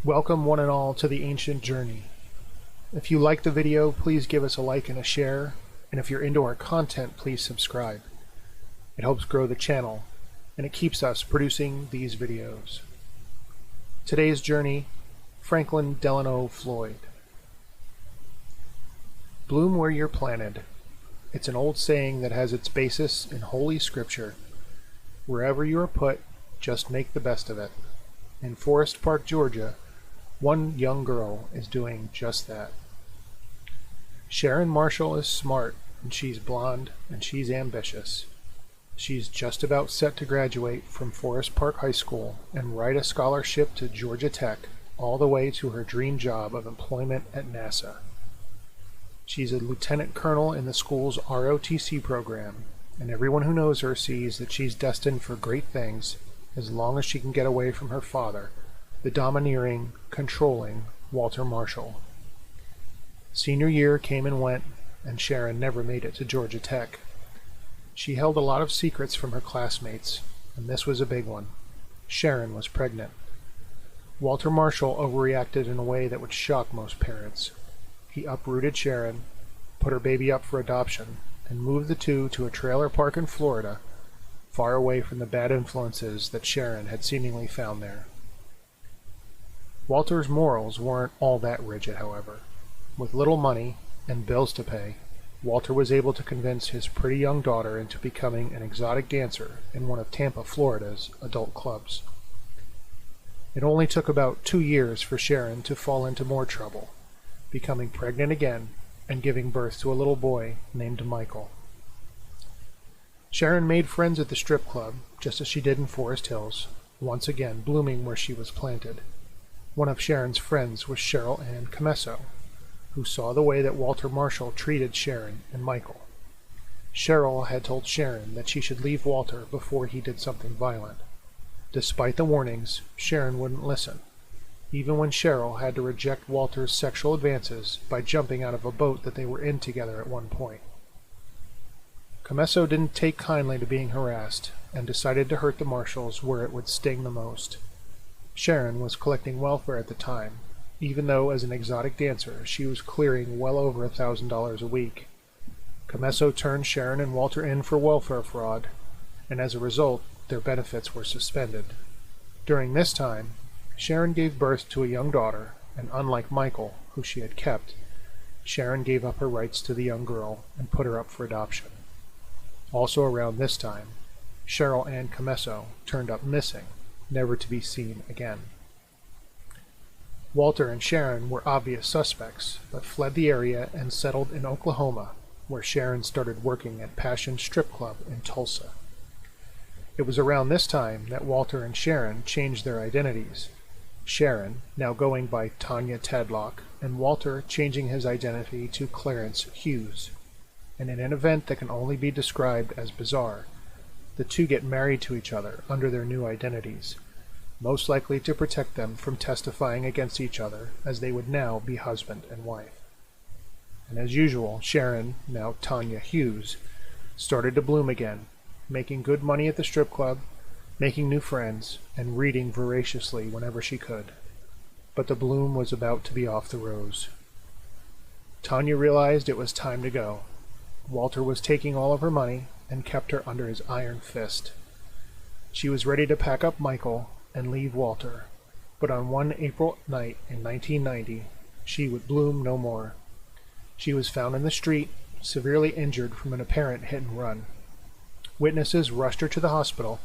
Welcome one and all to the ancient journey. If you like the video, please give us a like and a share, and if you're into our content, please subscribe. It helps grow the channel, and it keeps us producing these videos. Today's journey, Franklin Delano Floyd. Bloom where you're planted. It's an old saying that has its basis in Holy Scripture. Wherever you are put, just make the best of it. In Forest Park, Georgia, one young girl is doing just that. Sharon Marshall is smart, and she's blonde, and she's ambitious. She's just about set to graduate from Forest Park High School and write a scholarship to Georgia Tech all the way to her dream job of employment at NASA. She's a lieutenant colonel in the school's ROTC program, and everyone who knows her sees that she's destined for great things as long as she can get away from her father, the domineering, controlling Walter Marshall. Senior year came and went, and Sharon never made it to Georgia Tech. She held a lot of secrets from her classmates, and this was a big one. Sharon was pregnant. Walter Marshall overreacted in a way that would shock most parents. He uprooted Sharon, put her baby up for adoption, and moved the two to a trailer park in Florida, far away from the bad influences that Sharon had seemingly found there. Walter's morals weren't all that rigid, however. With little money and bills to pay, Walter was able to convince his pretty young daughter into becoming an exotic dancer in one of Tampa, Florida's adult clubs. It only took about 2 years for Sharon to fall into more trouble, becoming pregnant again and giving birth to a little boy named Michael. Sharon made friends at the strip club, just as she did in Forest Hills, once again blooming where she was planted. One of Sharon's friends was Cheryl Ann Camesso, who saw the way that Walter Marshall treated Sharon and Michael. Cheryl had told Sharon that she should leave Walter before he did something violent. Despite the warnings, Sharon wouldn't listen, even when Cheryl had to reject Walter's sexual advances by jumping out of a boat that they were in together at one point. Camesso didn't take kindly to being harassed and decided to hurt the Marshalls where it would sting the most. Sharon was collecting welfare at the time, even though as an exotic dancer she was clearing well over $1,000 a week. Camesso turned Sharon and Walter in for welfare fraud, and as a result their benefits were suspended. During this time, Sharon gave birth to a young daughter, and unlike Michael, who she had kept, Sharon gave up her rights to the young girl and put her up for adoption. Also around this time, Cheryl Ann Camesso turned up missing, never to be seen again. Walter and Sharon were obvious suspects, but fled the area and settled in Oklahoma, where Sharon started working at Passion Strip Club in Tulsa. It was around this time that Walter and Sharon changed their identities, Sharon now going by Tanya Tadlock, and Walter changing his identity to Clarence Hughes. And in an event that can only be described as bizarre, the two get married to each other under their new identities, most likely to protect them from testifying against each other, as they would now be husband and wife. And as usual, Sharon, now Tanya Hughes, started to bloom again, making good money at the strip club, making new friends, and reading voraciously whenever she could. But the bloom was about to be off the rose. Tanya realized it was time to go. Walter was taking all of her money and kept her under his iron fist. She was ready to pack up Michael and leave Walter, but on one April night in 1990, she would bloom no more. She was found in the street, severely injured from an apparent hit and run. Witnesses rushed her to the hospital,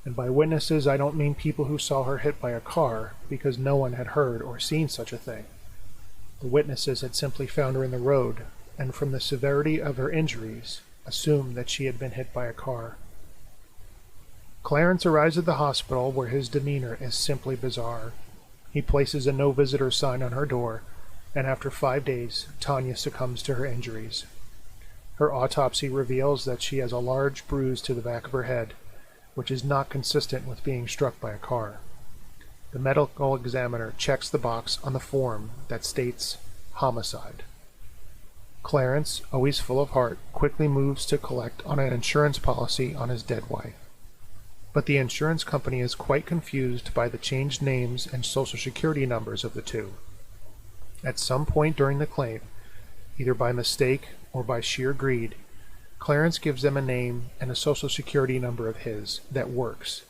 and by witnesses I don't mean people who saw her hit by a car, because no one had heard or seen such a thing. The witnesses had simply found her in the road, and from the severity of her injuries, assumed that she had been hit by a car. Clarence arrives at the hospital where his demeanor is simply bizarre. He places a no visitor sign on her door, and after 5 days, Tanya succumbs to her injuries. Her autopsy reveals that she has a large bruise to the back of her head, which is not consistent with being struck by a car. The medical examiner checks the box on the form that states homicide. Clarence, always full of heart, quickly moves to collect on an insurance policy on his dead wife. but the insurance company is quite confused by the changed names and social security numbers of the two. At some point during the claim, either by mistake or by sheer greed, Clarence gives them a name and a social security number of his that works.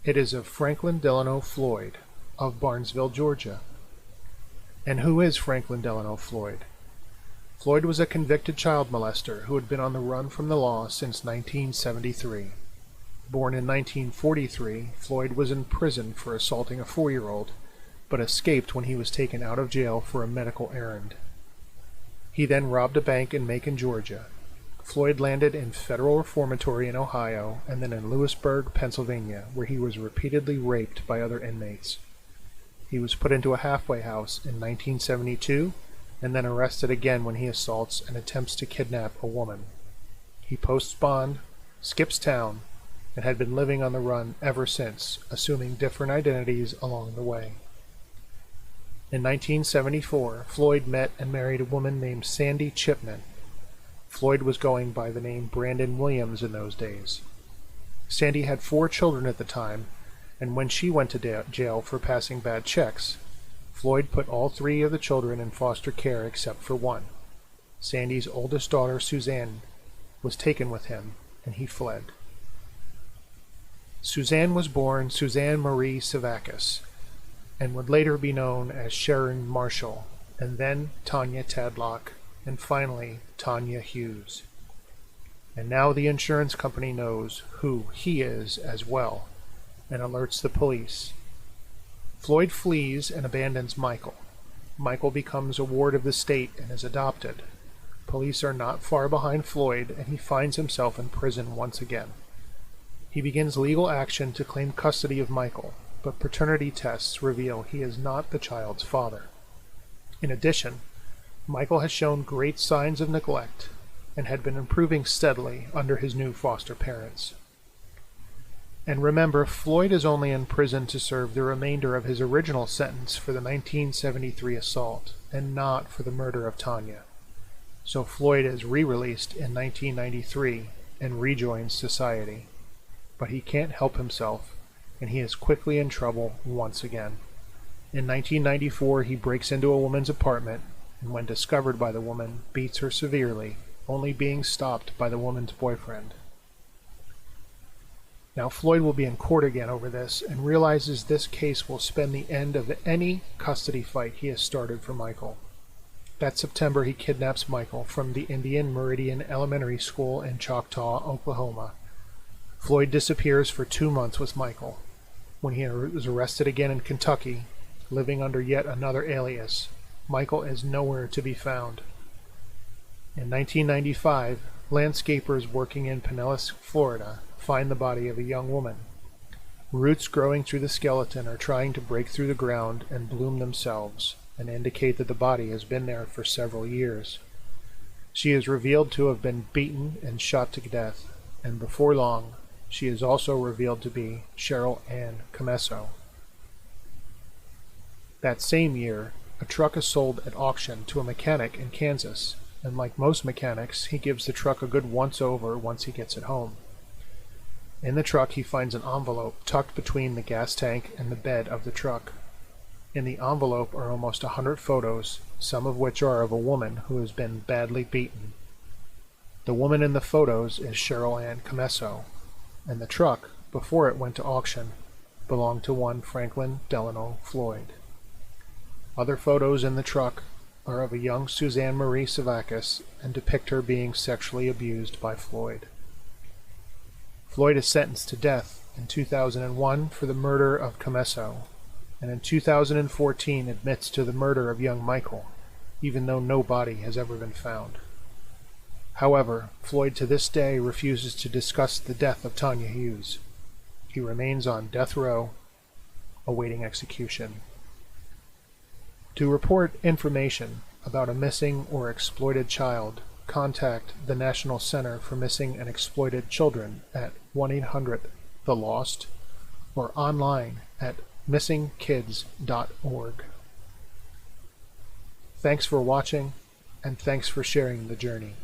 It is of Franklin Delano Floyd of Barnesville, Georgia. And who is Franklin Delano Floyd? Floyd was a convicted child molester who had been on the run from the law since 1973. Born in 1943, Floyd was in prison for assaulting a 4-year-old, but escaped when he was taken out of jail for a medical errand. He then robbed a bank in Macon, Georgia. Floyd landed in Federal Reformatory in Ohio and then in Lewisburg, Pennsylvania, where he was repeatedly raped by other inmates. He was put into a halfway house in 1972 and then arrested again when he assaults and attempts to kidnap a woman. He posts bond, skips town, and had been living on the run ever since, assuming different identities along the way. In 1974, Floyd met and married a woman named Sandy Chipman. Floyd was going by the name Brandon Williams in those days. Sandy had 4 children at the time, and when she went to jail for passing bad checks, Floyd put all 3 of the children in foster care except for one. Sandy's oldest daughter, Suzanne, was taken with him, and he fled. Suzanne was born Suzanne Marie Savakis, and would later be known as Sharon Marshall, and then Tanya Tadlock, and finally Tanya Hughes. And now the insurance company knows who he is as well, and alerts the police. Floyd flees and abandons Michael. Michael becomes a ward of the state and is adopted. Police are not far behind Floyd, and he finds himself in prison once again. He begins legal action to claim custody of Michael, but paternity tests reveal he is not the child's father. In addition, Michael has shown great signs of neglect and had been improving steadily under his new foster parents. And remember, Floyd is only in prison to serve the remainder of his original sentence for the 1973 assault, and not for the murder of Tanya. So Floyd is re-released in 1993 and rejoins society. But he can't help himself, and he is quickly in trouble once again. In 1994, he breaks into a woman's apartment, and when discovered by the woman, beats her severely, only being stopped by the woman's boyfriend. Now Floyd will be in court again over this, and realizes this case will spend the end of any custody fight he has started for Michael. That September, he kidnaps Michael from the Indian Meridian Elementary School in Choctaw, Oklahoma. Floyd disappears for 2 months with Michael. When he is arrested again in Kentucky, living under yet another alias, Michael is nowhere to be found. In 1995, landscapers working in Pinellas, Florida, find the body of a young woman. Roots growing through the skeleton are trying to break through the ground and bloom themselves, and indicate that the body has been there for several years. She is revealed to have been beaten and shot to death, and before long, she is also revealed to be Cheryl Ann Comesso. That same year, a truck is sold at auction to a mechanic in Kansas, and like most mechanics, he gives the truck a good once-over once he gets it home. In the truck, he finds an envelope tucked between the gas tank and the bed of the truck. In the envelope are almost 100 photos, some of which are of a woman who has been badly beaten. The woman in the photos is Cheryl Ann Comesso, and the truck, before it went to auction, belonged to one Franklin Delano Floyd. Other photos in the truck are of a young Suzanne Marie Savakis and depict her being sexually abused by Floyd. Floyd is sentenced to death in 2001 for the murder of Comesso, and in 2014 admits to the murder of young Michael, even though no body has ever been found. However, Floyd to this day refuses to discuss the death of Tanya Hughes. He remains on death row, awaiting execution. To report information about a missing or exploited child, contact the National Center for Missing and Exploited Children at 1-800-THE-LOST or online at missingkids.org. Thanks for watching, and thanks for sharing the journey.